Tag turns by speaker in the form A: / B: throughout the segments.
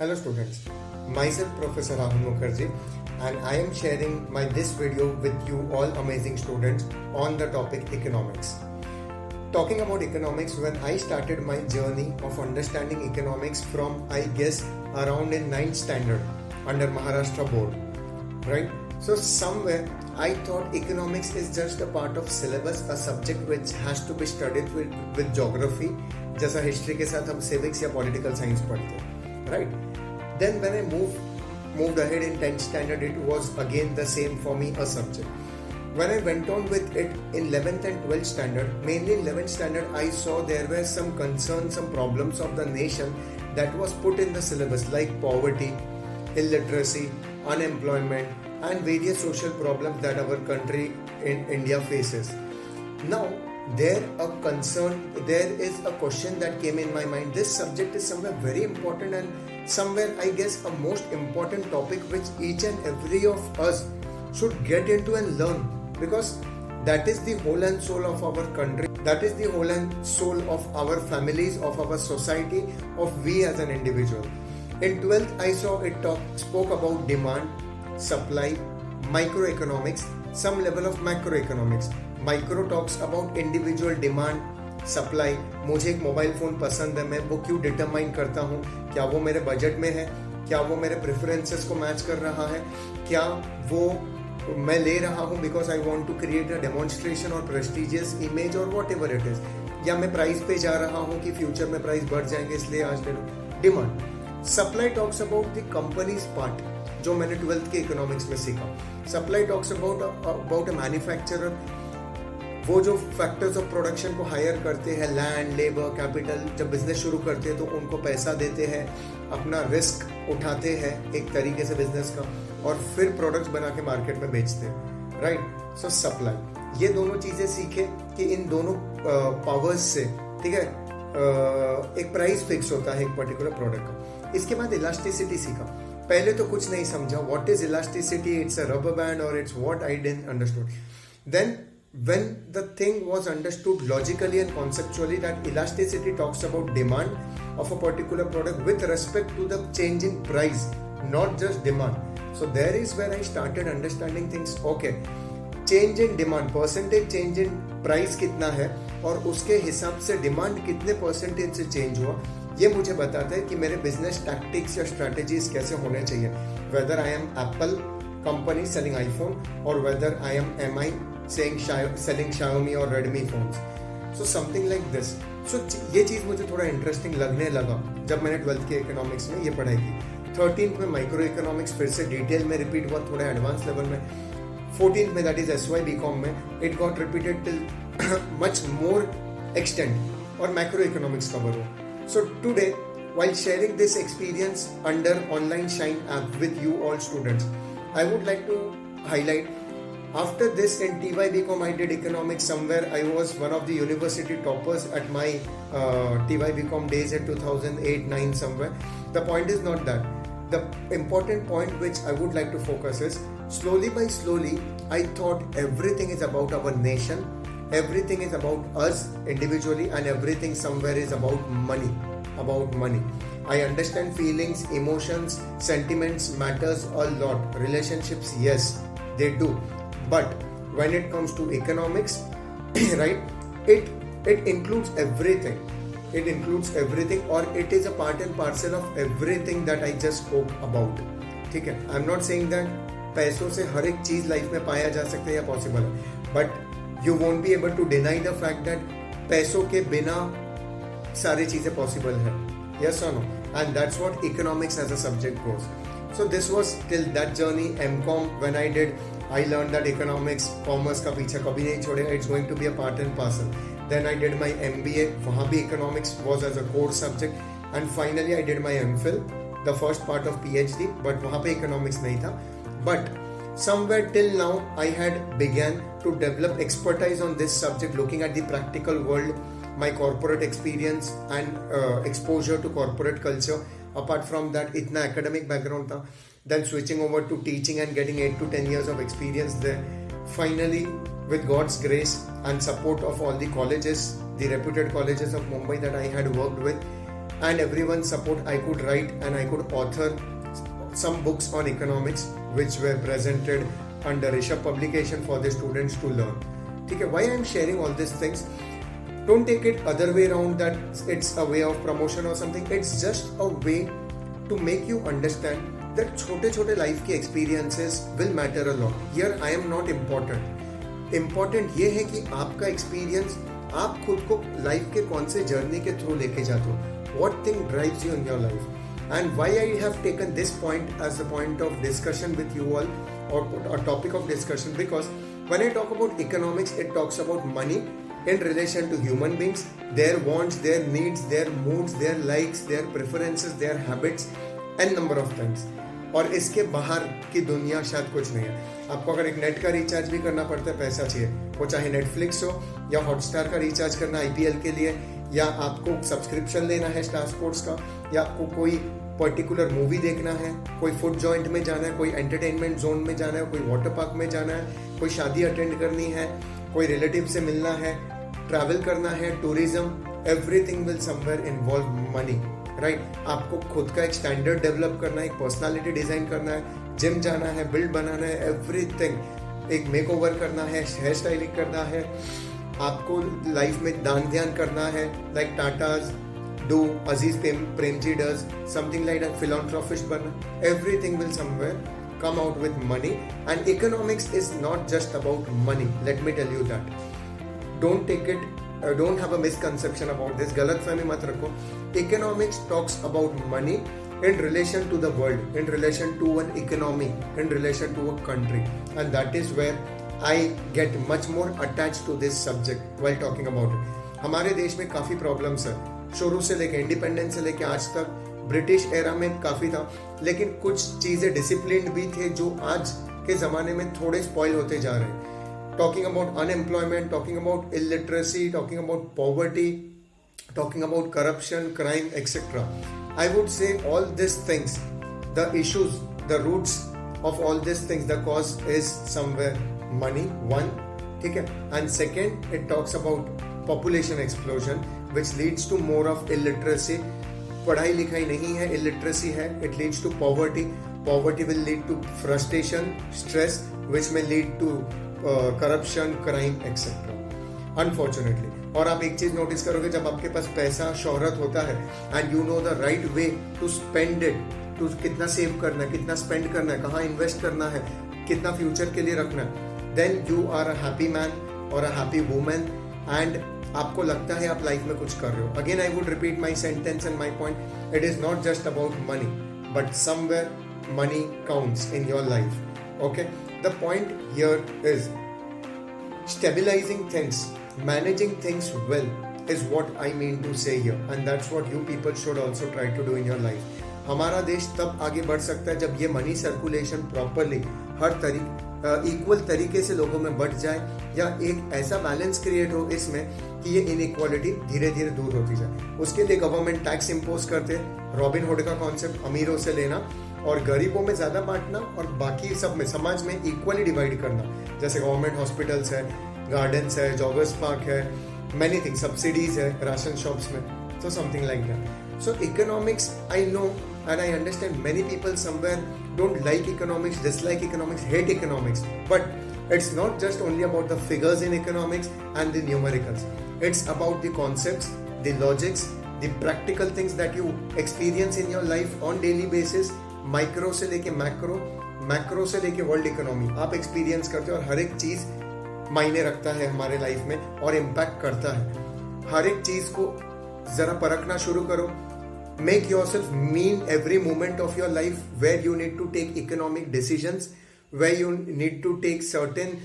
A: Hello students, myself Professor Rahul Mukherjee and I am sharing this video with you all amazing students on the topic economics. Talking about economics, when I started my journey of understanding economics from I guess around in 9th standard under Maharashtra board, right? So somewhere I thought economics is just a part of syllabus, a subject which has to be studied with geography, जैसा history के साथ हम civics या political science पढ़ते हैं. Right. Then when I moved ahead in 10th standard, it was again the same for me, a subject. When I went on with it in 11th and 12th standard, mainly in 11th standard, I saw there were some concerns, some problems of the nation that was put in the syllabus like poverty, illiteracy, unemployment and various social problems that our country in India faces. Now, there is a question that came in my mind. This subject is somewhere very important and somewhere I guess a most important topic which each and every of us should get into and learn, because that is the whole and soul of our country, that is the whole and soul of our families, of our society, of we as an individual. In 12th I saw it spoke about demand, supply, microeconomics, some level of macroeconomics. Micro talks about individual demand, supply. मुझे एक mobile phone पसंद है, मैं वो क्यों determine करता हूँ, क्या वो मेरे बजट में है, क्या वो मेरे प्रेफरेंसेस को मैच कर रहा है, क्या वो मैं ले रहा हूँ because I want to create a demonstration और प्रेस्टिजियस इमेज और वॉट एवर इट इज़, या मैं प्राइस पे जा रहा हूँ कि फ्यूचर में प्राइस बढ़ जाएंगे इसलिए आज ले लो. Demand. Supply talks about the companies part, जो मैंने 12th के इकोनॉमिक्स में सीखा. Supply talks about a manufacturer, वो जो फैक्टर्स ऑफ प्रोडक्शन को हायर करते हैं, लैंड, लेबर, कैपिटल, जब बिजनेस शुरू करते हैं तो उनको पैसा देते हैं, अपना रिस्क उठाते हैं एक तरीके से बिजनेस का, और फिर प्रोडक्ट्स बना के मार्केट में बेचते हैं. राइट. सो सप्लाई, ये दोनों चीज़ें सीखे कि इन दोनों पावर्स से, ठीक है, एक प्राइस फिक्स होता है एक पर्टिकुलर प्रोडक्ट का. इसके बाद इलास्टिसिटी सीखा. पहले तो कुछ नहीं समझा, what is elasticity, it's a rubber band और it's what I didn't understood. Then when the thing was understood logically and conceptually that elasticity talks about demand of a particular product with respect to the change in price, not just demand. So there is where I started understanding things. Okay, change in demand, percentage change in price कितना है और उसके हिसाब से demand कितने percentage से change हुआ, ये मुझे बताता है कि मेरे बिजनेस टैक्टिक्स या स्ट्रैटेजीज कैसे होने चाहिए. Whether I am Apple company selling iPhone और whether I am MI selling Xiaomi और Redmi phones. So something like this. So ये चीज़ मुझे थोड़ा इंटरेस्टिंग लगने लगा जब मैंने 12th के इकोनॉमिक्स में ये पढ़ाई की. 13th में माइक्रो इकोनॉमिक्स फिर से डिटेल में रिपीट हुआ, थोड़ा एडवांस लेवल में. 14th में दैट इज SY BCom में it got repeated till much more extent और मैक्रो इकोनॉमिक्स कवर हुआ. So today while sharing this experience under online Shine app with you all students, I would like to highlight, after this in TY BCom I did economics. Somewhere I was one of the university toppers at my TY BCom days in 2008-9 somewhere. The point is not that. The important point which I would like to focus is, slowly by slowly I thought everything is about our nation, everything is about us individually, and everything somewhere is about money. I understand feelings, emotions, sentiments matters a lot. Relationships, yes, they do. But when it comes to economics, right, it includes everything. It includes everything, or it is a part and parcel of everything that I just spoke about. ठीक है. I'm not saying that पैसों से हर एक चीज़ life में पाया जा सकता है या पॉसिबल है, but you won't be able to deny the fact that पैसों के बिना सारी चीज़ें पॉसिबल है. Yes or no? And that's what economics as a subject goes. So this was till that journey. MCom when I did, I learned that economics, commerce का पीछे कभी नहीं छोड़ेगा. It's going to be a part and parcel. Then I did my MBA. वहाँ भी economics was as a core subject. And finally I did my MPhil, the first part of PhD. But वहाँ पे economics नहीं था. But somewhere till now I had began to develop expertise on this subject, looking at the practical world, my corporate experience and exposure to corporate culture. Apart from that, इतना academic background था. Then switching over to teaching and getting 8 to 10 years of experience there. Finally, with God's grace and support of all the colleges, the reputed colleges of Mumbai that I had worked with, and everyone's support, I could write and I could author some books on economics which were presented under Rishabh publication for the students to learn. Okay, why I am sharing all these things? Don't take it other way around that it's a way of promotion or something. It's just a way to make you understand that छोटे life के experiences will matter a lot. Here I am not important. Important ये है कि आपका experience आप खुद को life के कौन से journey के through लेके जाते हो. What thing drives you in your life? And why I have taken this point as a point of discussion with you all, or a topic of discussion, because when I talk about economics, it talks about money in relation to human beings, their wants, their needs, their moods, their likes, their preferences, their habits, and number of things. और इसके बाहर की दुनिया शायद कुछ नहीं है. आपको अगर एक नेट का रिचार्ज भी करना पड़ता है, पैसा चाहिए, वो चाहे नेटफ्लिक्स हो या हॉटस्टार का रिचार्ज करना IPL के लिए, या आपको सब्सक्रिप्शन लेना है स्टार स्पोर्ट्स का, या आपको कोई पर्टिकुलर मूवी देखना है, कोई फूड जॉइंट में जाना है, कोई एंटरटेनमेंट जोन में जाना है, कोई वाटर पार्क में जाना है, कोई शादी अटेंड करनी है, कोई रिलेटिव से मिलना है, ट्रैवल करना है, tourism, everything will somewhere involve money, right. आपको खुद का एक स्टैंडर्ड डेवलप करना है, एक पर्सनालिटी डिजाइन करना है, जिम जाना है, बिल्ड बनाना है, एवरीथिंग, एक मेकओवर करना है, हेयर स्टाइलिंग करना है, आपको लाइफ में दान ध्यान करना है, like Tatas do, Aziz Premji does, something like that, philanthropist बनना, everything will somewhere come out with money. And economics is not just about money, let me tell you that. Don't take it, don't have a misconception about this, गलत फहमी मत रखो. Economics talks about money in relation to the world, in relation to an economy, in relation to a country, and that is where I get much more attached to this subject while talking about it. हमारे देश में काफ़ी problems है, शुरू से लेके independence से लेके आज तक. ब्रिटिश एरा में काफ़ी था, लेकिन कुछ चीज़ें डिसिप्लिन भी थे जो आज के ज़माने में थोड़े स्पॉइल होते जा रहे हैं. Talking about unemployment, talking about illiteracy, talking about poverty, talking about corruption, crime, etc. I would say all these things, the issues, the roots of all these things, the cause is somewhere money, one, okay? And second, it talks about population explosion, which leads to more of illiteracy. पढ़ाई लिखाई नहीं है, illiteracy है, it leads to poverty. Poverty will lead to frustration, stress, which may lead to corruption, crime, etc. Unfortunately. और आप एक चीज notice करोगे, जब आपके पास पैसा शोहरत होता है and you know the right way to spend it, to कितना सेव करना है, कितना स्पेंड करना है, कहाँ इन्वेस्ट करना है, कितना फ्यूचर के लिए रखना है, then you are a happy man और अ हैप्पी वुमेन, एंड आपको लगता है आप लाइफ में कुछ कर रहे हो. Again I would repeat my sentence and my point, it is not just about money, but somewhere money counts in your life. Okay, the point here is stabilizing things, managing things well is what I mean to say here, and that's what you people should also try to do in your life. हमारा देश तब आगे बढ़ सकता है जब ये money circulation properly हर equal तरीके से लोगों में बढ़ जाए, या एक ऐसा बैलेंस क्रिएट हो इसमें कि ये इनइक्वालिटी धीरे धीरे दूर होती जाए. उसके लिए गवर्नमेंट टैक्स इम्पोज करते, रॉबिन हुड का कॉन्सेप्ट, अमीरों से लेना और गरीबों में ज़्यादा बांटना और बाकी सब में समाज में इक्वली डिवाइड करना. जैसे गवर्नमेंट हॉस्पिटल्स है, गार्डन्स है, जॉगर्स पार्क है, मैनी थिंग, सब्सिडीज है राशन शॉप्स में, so something like that. So economics, I know and I understand many people somewhere don't like economics, dislike economics, hate economics, but it's not just only about the figures in economics and the numericals. It's about the concepts, the logics, the practical things that you experience in your life on daily basis, micro से लेके macro से लेके world economy आप experience करते हो, और हर एक चीज मायने रखता है हमारे लाइफ में और इम्पैक्ट करता है. हर एक चीज को जरा परखना शुरू करो. Make yourself mean every moment of your life where you need to take economic decisions, where you need to take certain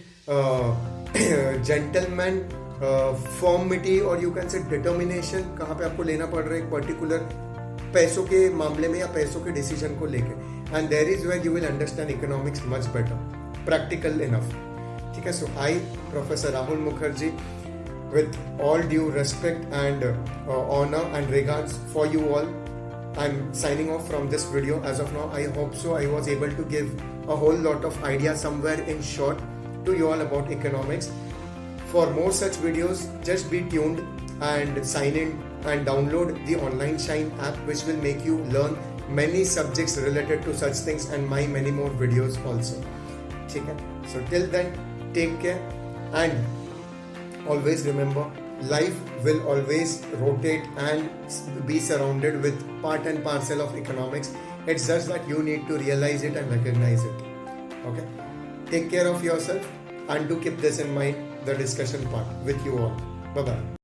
A: gentleman formality और यू कैन से डिटर्मिनेशन. कहाँ पे आपको लेना पड़ रहा है एक पर्टिकुलर पैसों के मामले में या पैसों के डिसीजन को लेके, and there is where you will understand economics much better, practical enough. ठीक है. So I professor Rahul Mukherjee, with all due respect and honor and regards for you all, I'm signing off from this video as of now. I hope so I was able to give a whole lot of idea somewhere in short to you all about economics. For more such videos, just be tuned and sign in and download the Online Shine app, which will make you learn many subjects related to such things and my many more videos also. Okay? So till then, take care and always remember, life will always rotate and be surrounded with part and parcel of economics. It's just that you need to realize it and recognize it. Okay? Take care of yourself and do keep this in mind, the discussion part with you all. Bye bye.